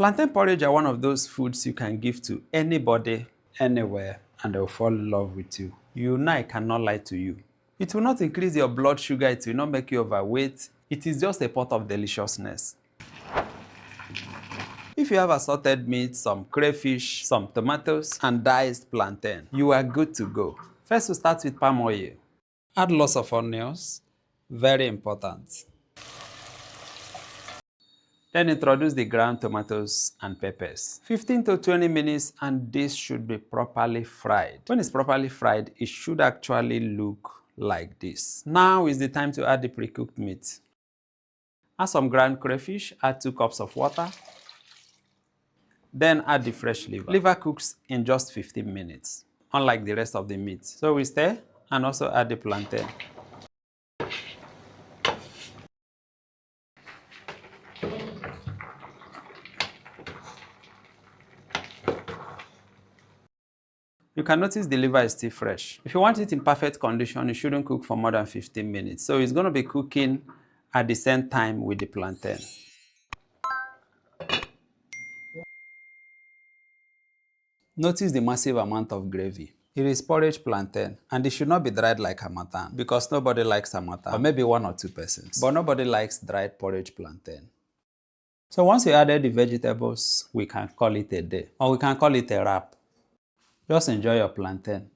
Plantain porridge are one of those foods you can give to anybody, Anywhere, and they'll fall in love with you. You know I cannot lie to you. It will not increase your blood sugar, it will not make you overweight. It is just a pot of deliciousness. If you have assorted meat, some crayfish, some tomatoes, and diced plantain, you are good to go. First, we start with palm oil. Add lots of onions, very important. Then introduce the ground tomatoes and peppers. 15 to 20 minutes and this should be properly fried. When it's properly fried, it should actually look like this. Now is the time to add the pre-cooked meat. Add some ground crayfish, add 2 cups of water. Then add the fresh liver. Liver cooks in just 15 minutes, unlike the rest of the meat. So we stir and also add the plantain. You can notice the liver is still fresh. If you want it in perfect condition, it shouldn't cook for more than 15 minutes. So it's going to be cooking at the same time with the plantain. Notice the massive amount of gravy. It is porridge plantain, and it should not be dried like harmattan because nobody likes harmattan, or maybe 1 or 2 persons. But nobody likes dried porridge plantain. So once you added the vegetables, we can call it a day, or we can call it a wrap. Just enjoy your plantain.